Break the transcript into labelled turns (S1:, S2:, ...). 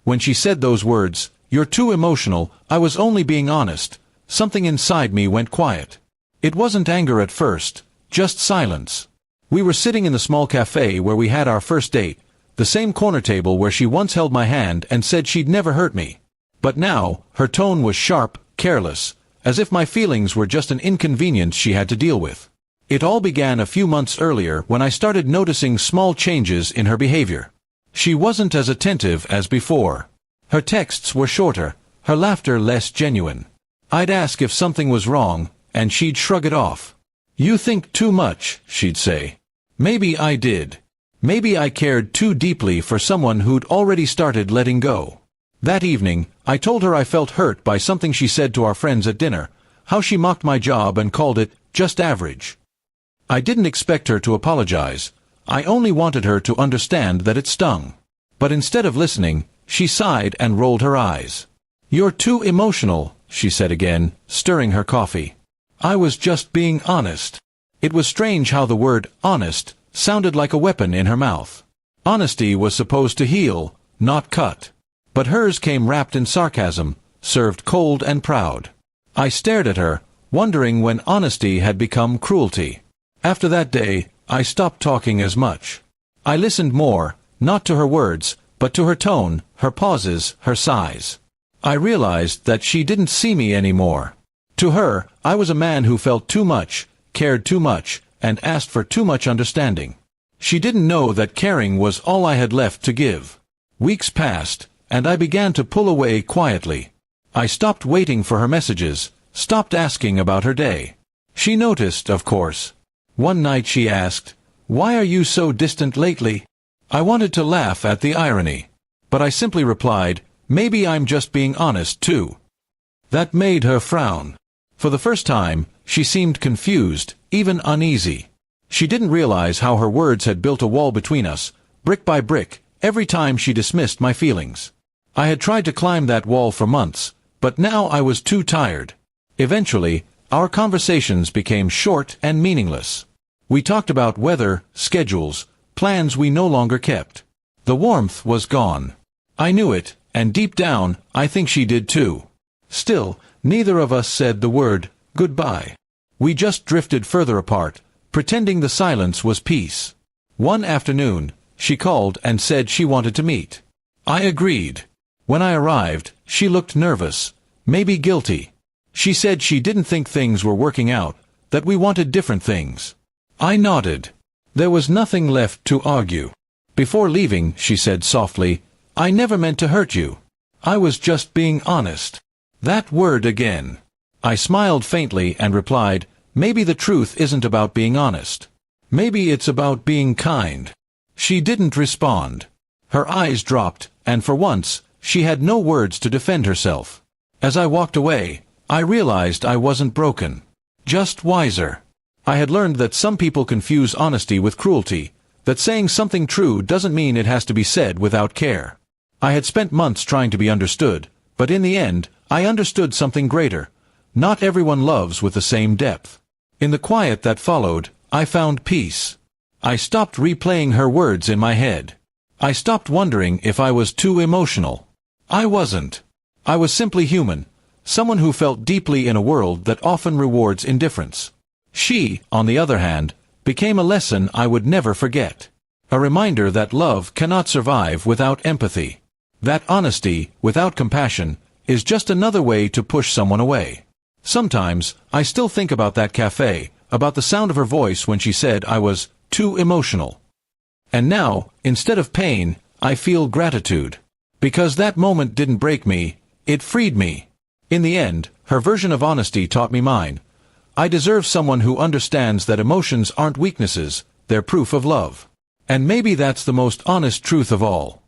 S1: When she said those words, "You're too emotional," I was only being honest. Something inside me went quiet. It wasn't anger at first, just silence. We were sitting in the small cafe where we had our first date, the same corner table where she once held my hand and said she'd never hurt me. But now, her tone was sharp, careless, as if my feelings were just an inconvenience she had to deal with. It all began a few months earlier when I started noticing small changes in her behavior. She wasn't as attentive as before. Her texts were shorter, her laughter less genuine. I'd ask if something was wrong, and she'd shrug it off. "You think too much," she'd say. Maybe I did. Maybe I cared too deeply for someone who'd already started letting go. That evening, I told her I felt hurt by something she said to our friends at dinner, how she mocked my job and called it just average. I didn't expect her to apologize. I only wanted her to understand that it stung. But instead of listening, she sighed and rolled her eyes. "You're too emotional," she said again, stirring her coffee. I was just being honest. It was strange how the word honest sounded like a weapon in her mouth. Honesty was supposed to heal, not cut. But hers came wrapped in sarcasm, served cold and proud. I stared at her, wondering when honesty had become cruelty. After that day, I stopped talking as much. I listened more, not to her words, but to her tone, her pauses, her sighs. I realized that she didn't see me anymore. To her, I was a man who felt too much, cared too much, and asked for too much understanding. She didn't know that caring was all I had left to give. Weeks passed, and I began to pull away quietly. I stopped waiting for her messages, stopped asking about her day. She noticed, of course. One night she asked, "Why are you so distant lately?" I wanted to laugh at the irony, but I simply replied, "Maybe I'm just being honest too." That made her frown. For the first time, she seemed confused, even uneasy. She didn't realize how her words had built a wall between us, brick by brick, every time she dismissed my feelings. I had tried to climb that wall for months, but now I was too tired. Eventually, our conversations became short and meaningless. We talked about weather, schedules, plans we no longer kept. The warmth was gone. I knew it, and deep down, I think she did too. Still, neither of us said the word goodbye. We just drifted further apart, pretending the silence was peace. One afternoon, she called and said she wanted to meet. I agreed. When I arrived, she looked nervous, maybe guilty. She said she didn't think things were working out, that we wanted different things. I nodded. There was nothing left to argue. Before leaving, she said softly, "I never meant to hurt you. I was just being honest." That word again. I smiled faintly and replied, "Maybe the truth isn't about being honest. Maybe it's about being kind." She didn't respond. Her eyes dropped, and for once, she had no words to defend herself. As I walked away, I realized I wasn't broken. Just wiser. I had learned that some people confuse honesty with cruelty, that saying something true doesn't mean it has to be said without care. I had spent months trying to be understood, but in the end, I understood something greater. Not everyone loves with the same depth. In the quiet that followed, I found peace. I stopped replaying her words in my head. I stopped wondering if I was too emotional. I wasn't. I was simply human, someone who felt deeply in a world that often rewards indifference. She, on the other hand, became a lesson I would never forget. A reminder that love cannot survive without empathy. That honesty, without compassion, is just another way to push someone away. Sometimes, I still think about that cafe, about the sound of her voice when she said I was too emotional. And now, instead of pain, I feel gratitude. Because that moment didn't break me, it freed me. In the end, her version of honesty taught me mine. I deserve someone who understands that emotions aren't weaknesses, they're proof of love. And maybe that's the most honest truth of all.